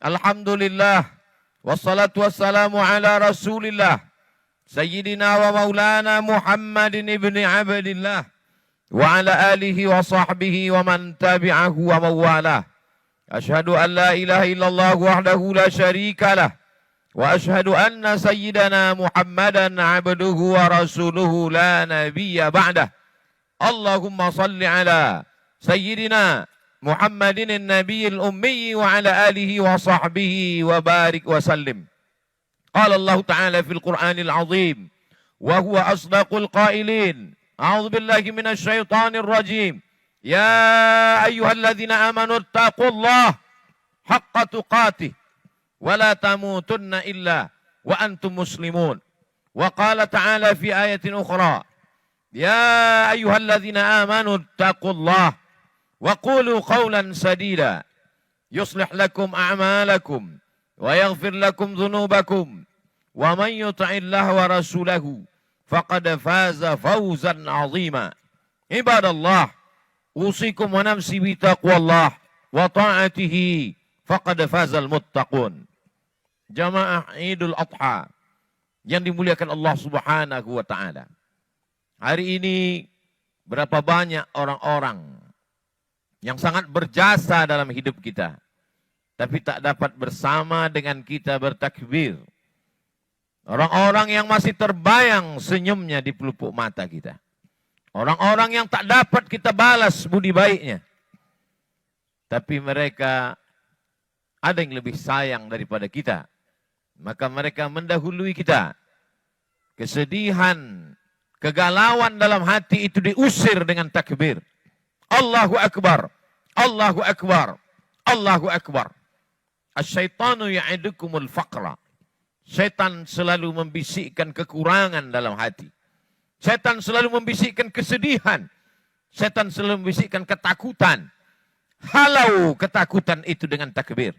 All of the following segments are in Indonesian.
Alhamdulillah. Wassalatu wassalamu ala Rasulillah. Sayyidina wa maulana Muhammadin ibni Abdillah. Wa ala alihi wa sahbihi wa man tabi'ahu wa mawalah. Ashhadu an la ilaha illallah wahdahu la syarika lah. Wa ashhadu anna sayyidana Muhammadan abduhu wa rasuluhu la nabiyya ba'dah. Allahumma salli ala sayyidina Muhammadin an-nabiyil ummi wa ala alihi wa sahbihi wa barik wa sallim. Qala Allah Ta'ala fil Qur'anil azim wa huwa asdaqul qailin. A'udzu billahi minasy syaithanir rajim. Ya ayyuhalladzina amanu taqullaha haqqa tuqatih wa la tamutunna illa wa antum muslimun. Wa qala ta'ala fi ayatin ukhra. Ya ayyuhalladzina amanu taqullaha wa qulu qawlan sadida yuslih lakum a'malakum wa yaghfir lakum dhunubakum wa man yuti'illaha wa rasulahu faqad faza fawzan 'azima. Ibadallah, usikum wa nafsi bi taqwallah wa ta'atihi faqad fazal muttaqun. Jamaah Idul Adha yang dimuliakan Allah Subhanahu wa taala. Hari ini berapa banyak orang-orang yang sangat berjasa dalam hidup kita, tapi tak dapat bersama dengan kita bertakbir. Orang-orang yang masih terbayang senyumnya di pelupuk mata kita. Orang-orang yang tak dapat kita balas budi baiknya. Tapi mereka ada yang lebih sayang daripada kita. Maka mereka mendahului kita. Kesedihan, kegalauan dalam hati itu diusir dengan takbir. Allahu Akbar, Allahu Akbar, Allahu Akbar. Asyaitanu ya'idukumul faqra. Setan selalu membisikkan kekurangan dalam hati. Setan selalu membisikkan kesedihan. Setan selalu membisikkan ketakutan. Halau ketakutan itu dengan takbir.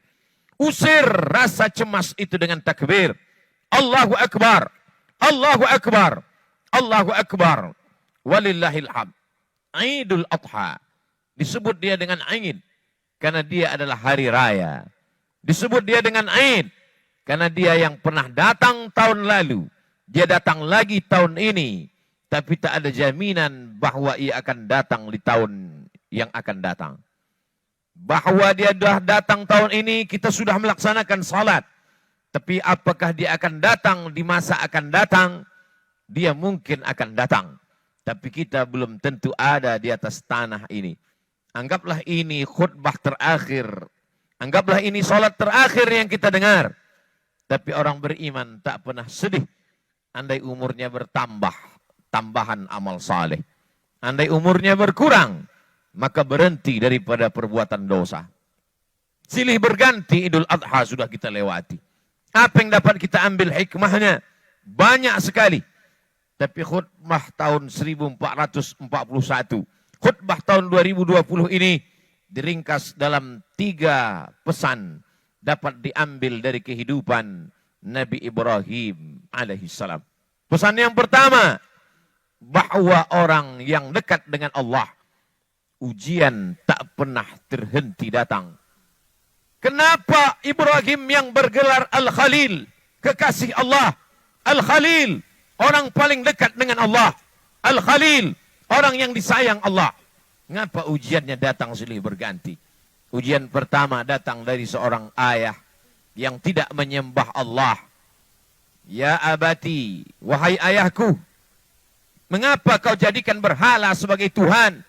Usir rasa cemas itu dengan takbir. Allahu Akbar, Allahu Akbar, Allahu Akbar. Walillahil hamd. Idul Adha disebut dia dengan Aid karena dia adalah hari raya. Disebut dia dengan Aid karena dia yang pernah datang tahun lalu, dia datang lagi tahun ini, tapi tak ada jaminan bahwa ia akan datang di tahun yang akan datang. Bahwa dia sudah datang tahun ini, kita sudah melaksanakan salat. Tapi apakah dia akan datang di masa akan datang? Dia mungkin akan datang. Tapi kita belum tentu ada di atas tanah ini. Anggaplah ini khutbah terakhir. Anggaplah ini salat terakhir yang kita dengar. Tapi orang beriman tak pernah sedih. Andai umurnya bertambah, tambahan amal saleh. Andai umurnya berkurang, maka berhenti daripada perbuatan dosa. Silih berganti Idul Adha sudah kita lewati. Apa yang dapat kita ambil hikmahnya? Banyak sekali. Tapi khutbah tahun 1441, khutbah tahun 2020 ini diringkas dalam 3 pesan dapat diambil dari kehidupan Nabi Ibrahim alaihissalam. Pesan yang pertama, bahwa orang yang dekat dengan Allah, ujian tak pernah terhenti datang. Kenapa Ibrahim yang bergelar Al-Khalil, kekasih Allah, Al-Khalil, orang paling dekat dengan Allah. Al-Khalil, orang yang disayang Allah. Ngapa ujiannya datang silih berganti? Ujian pertama datang dari seorang ayah yang tidak menyembah Allah. Ya abati, wahai ayahku, mengapa kau jadikan berhala sebagai Tuhan?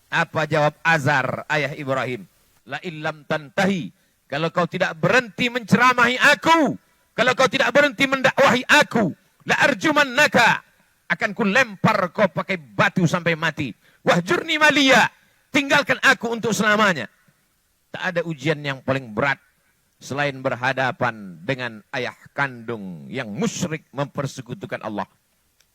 Apa jawab Azar, ayah Ibrahim? La illam tantahi, kalau kau tidak berhenti menceramahi aku, kalau kau tidak berhenti mendakwahi aku, la arjumannaka, akan ku lempar kau pakai batu sampai mati. Wahjurni maliya, tinggalkan aku untuk selamanya. Tak ada ujian yang paling berat selain berhadapan dengan ayah kandung yang musyrik mempersekutukan Allah.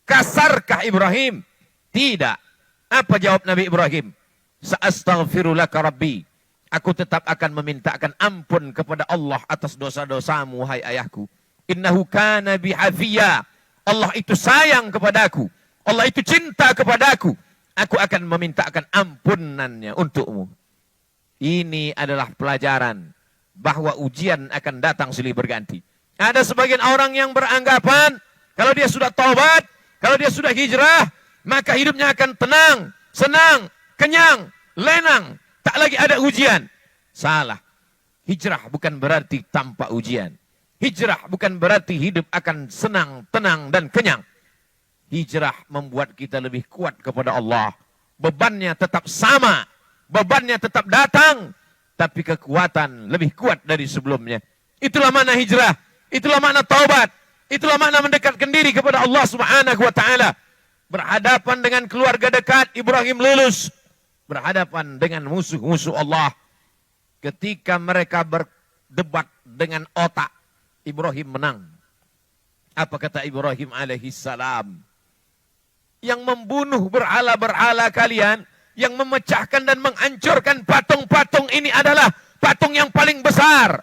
Kasarkah Ibrahim? Tidak. Apa jawab Nabi Ibrahim? Sa'astaghfirulaka Rabbi. Aku tetap akan memintakan ampun kepada Allah atas dosa-dosamu, hai ayahku. Innahu kana bihafiyya. Allah itu sayang kepadaku. Allah itu cinta kepadaku. Aku akan memintakan ampunannya untukmu. Ini adalah pelajaran bahwa ujian akan datang silih berganti. Ada sebagian orang yang beranggapan kalau dia sudah taubat, kalau dia sudah hijrah, maka hidupnya akan tenang, senang, kenyang, lenang, tak lagi ada ujian. Salah. Hijrah bukan berarti tanpa ujian. Hijrah bukan berarti hidup akan senang, tenang, dan kenyang. Hijrah membuat kita lebih kuat kepada Allah. Bebannya tetap sama, bebannya tetap datang, tapi kekuatan lebih kuat dari sebelumnya. Itulah makna hijrah, itulah makna taubat, itulah makna mendekatkan diri kepada Allah Subhanahu wa taala. Berhadapan dengan keluarga dekat, Ibrahim lulus. Berhadapan dengan musuh-musuh Allah. Ketika mereka berdebat dengan otak, Ibrahim menang. Apa kata Ibrahim alaihi salam? Yang membunuh berhala-berhala kalian, yang memecahkan dan menghancurkan patung-patung ini adalah patung yang paling besar.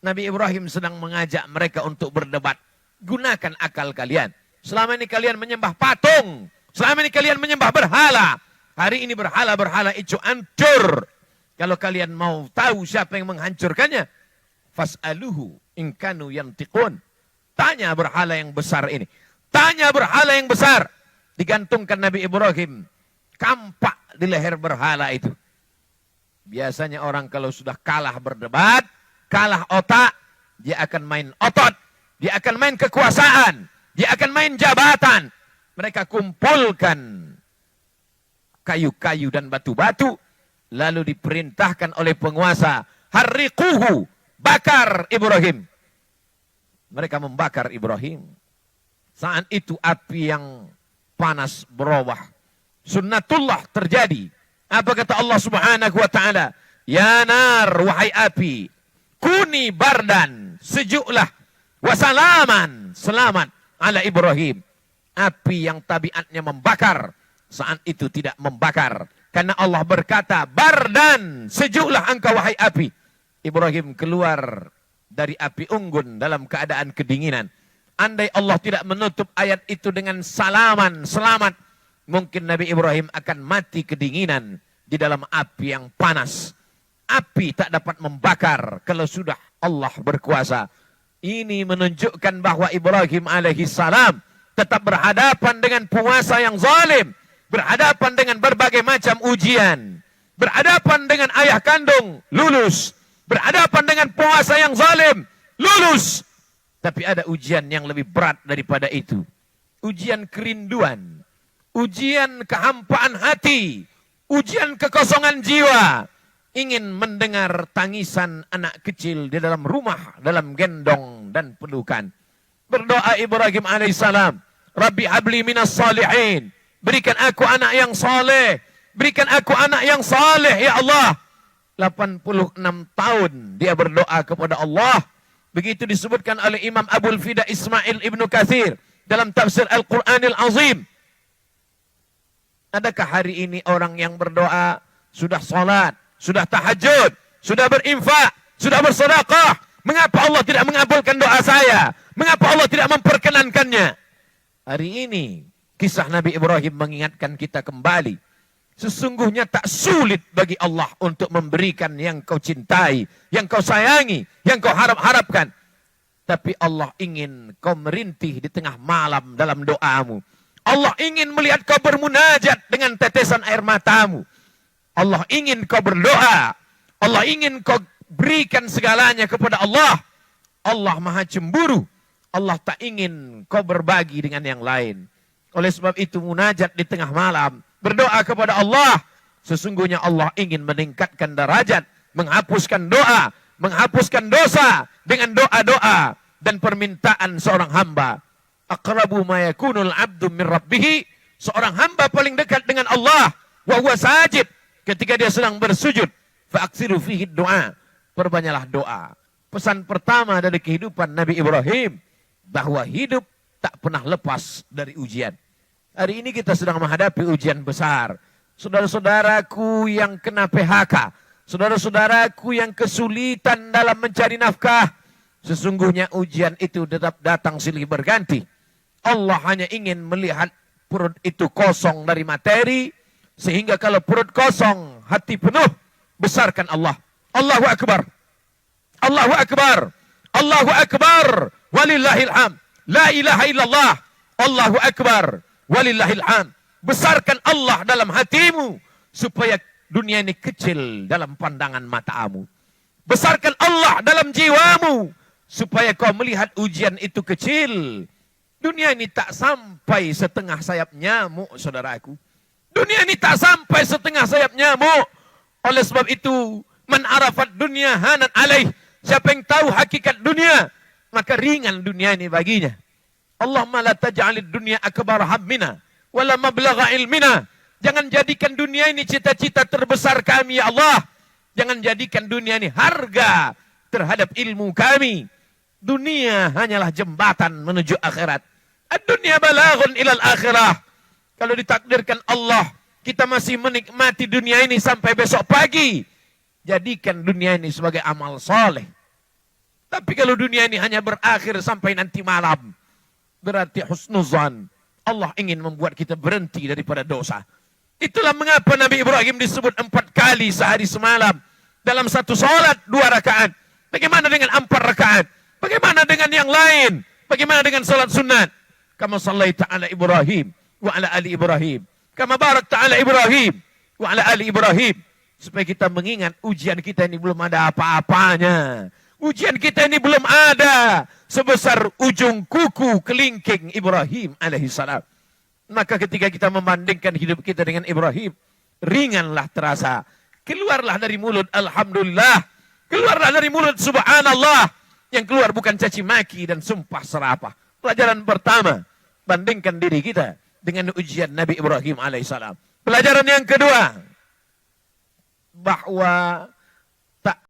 Nabi Ibrahim sedang mengajak mereka untuk berdebat. Gunakan akal kalian. Selama ini kalian menyembah patung. Selama ini kalian menyembah berhala. Hari ini berhala-berhala itu hancur. Kalau kalian mau tahu siapa yang menghancurkannya, fas'aluhu in kanu yantiqun. Tanya berhala yang besar ini. Tanya berhala yang besar. Digantungkan Nabi Ibrahim kampak di leher berhala itu. Biasanya orang kalau sudah kalah berdebat, kalah otak, dia akan main otot, dia akan main kekuasaan, dia akan main jabatan. Mereka kumpulkan kayu-kayu dan batu-batu, lalu diperintahkan oleh penguasa, harriquhu, bakar Ibrahim. Mereka membakar Ibrahim. Saat itu api yang panas berubah. Sunnatullah terjadi. Apa kata Allah Subhanahu wa taala? Ya nar, wahai api, kuni bardan, sejuklah, wasalaman, selamat ala Ibrahim. Api yang tabiatnya membakar, saat itu tidak membakar. Karena Allah berkata, bardan, sejuklah engkau wahai api. Ibrahim keluar dari api unggun dalam keadaan kedinginan. Andai Allah tidak menutup ayat itu dengan salaman, selamat, mungkin Nabi Ibrahim akan mati kedinginan di dalam api yang panas. Api tak dapat membakar kalau sudah Allah berkuasa. Ini menunjukkan bahwa Ibrahim alaihi salam tetap berhadapan dengan penguasa yang zalim, berhadapan dengan berbagai macam ujian, berhadapan dengan ayah kandung, lulus, berhadapan dengan penguasa yang zalim, lulus. Tapi ada ujian yang lebih berat daripada itu. Ujian kerinduan. Ujian kehampaan hati. Ujian kekosongan jiwa. Ingin mendengar tangisan anak kecil di dalam rumah, dalam gendong dan pelukan. Berdoa Ibrahim alaihissalam. Rabbi habli minas salihin. Berikan aku anak yang saleh. Berikan aku anak yang saleh ya Allah. 86 tahun dia berdoa kepada Allah. Begitu disebutkan oleh Imam Abul Fida Ismail Ibnu Katsir dalam tafsir Al-Quranil Azim. Adakah hari ini orang yang berdoa, sudah salat, sudah tahajud, sudah berinfak, sudah bersedekah, mengapa Allah tidak mengabulkan doa saya? Mengapa Allah tidak memperkenankannya? Hari ini kisah Nabi Ibrahim mengingatkan kita kembali. Sesungguhnya tak sulit bagi Allah untuk memberikan yang kau cintai, yang kau sayangi, yang kau harap-harapkan. Tapi Allah ingin kau merintih di tengah malam dalam doamu. Allah ingin melihat kau bermunajat dengan tetesan air matamu. Allah ingin kau berdoa. Allah ingin kau berikan segalanya kepada Allah. Allah maha cemburu. Allah tak ingin kau berbagi dengan yang lain. Oleh sebab itu munajat di tengah malam. Berdoa kepada Allah. Sesungguhnya Allah ingin meningkatkan derajat, menghapuskan doa, menghapuskan dosa dengan doa-doa dan permintaan seorang hamba. Aqrabu ma yakunul abdu min rabbih. Seorang hamba paling dekat dengan Allah. Wa huwa sajid. Ketika dia sedang bersujud. Fa'aksiru fihi doa. Perbanyaklah doa. Pesan pertama dari kehidupan Nabi Ibrahim. Bahwa hidup tak pernah lepas dari ujian. Hari ini kita sedang menghadapi ujian besar. Saudara-saudaraku yang kena PHK. Saudara-saudaraku yang kesulitan dalam mencari nafkah. Sesungguhnya ujian itu tetap datang silih berganti. Allah hanya ingin melihat perut itu kosong dari materi. Sehingga kalau perut kosong, hati penuh, besarkan Allah. Allahu Akbar. Allahu Akbar. Allahu Akbar. Walillahil hamd. La ilaha illallah. Allahu Akbar. Walillahil hamd. Besarkan Allah dalam hatimu supaya dunia ini kecil dalam pandangan matamu. Besarkan Allah dalam jiwamu supaya kau melihat ujian itu kecil. Dunia ini tak sampai setengah sayap nyamuk, saudaraku. Dunia ini tak sampai setengah sayap nyamuk. Oleh sebab itu, man arafat dunia hanan alaih. Siapa yang tahu hakikat dunia, maka ringan dunia ini baginya. Allahumma la taj'alid dunya akbar hammina wala mablagha ilmina. Jangan jadikan dunia ini cita-cita terbesar kami, ya Allah. Jangan jadikan dunia ini harga terhadap ilmu kami. Dunia hanyalah jembatan menuju akhirat. Ad-dunya balaghun ilal akhirah. Kalau ditakdirkan Allah, kita masih menikmati dunia ini sampai besok pagi. Jadikan dunia ini sebagai amal soleh. Tapi kalau dunia ini hanya berakhir sampai nanti malam, berarti husnuzan. Allah ingin membuat kita berhenti daripada dosa. Itulah mengapa Nabi Ibrahim disebut 4 kali sehari semalam. Dalam satu salat 2 rakaat. Bagaimana dengan 4 rakaat? Bagaimana dengan yang lain? Bagaimana dengan salat sunat? Kama sallaita ala Ibrahim wa ala ali Ibrahim. Kama barakta ala Ibrahim wa ala ali Ibrahim. Supaya kita mengingat ujian kita ini belum ada apa-apanya. Ujian kita ini belum ada sebesar ujung kuku kelingking Ibrahim alaihissalam. Maka ketika kita membandingkan hidup kita dengan Ibrahim, ringanlah terasa. Keluarlah dari mulut alhamdulillah. Keluarlah dari mulut subhanallah. Yang keluar bukan caci maki dan sumpah serapah. Pelajaran pertama, bandingkan diri kita dengan ujian Nabi Ibrahim alaihissalam. Pelajaran yang kedua, bahwa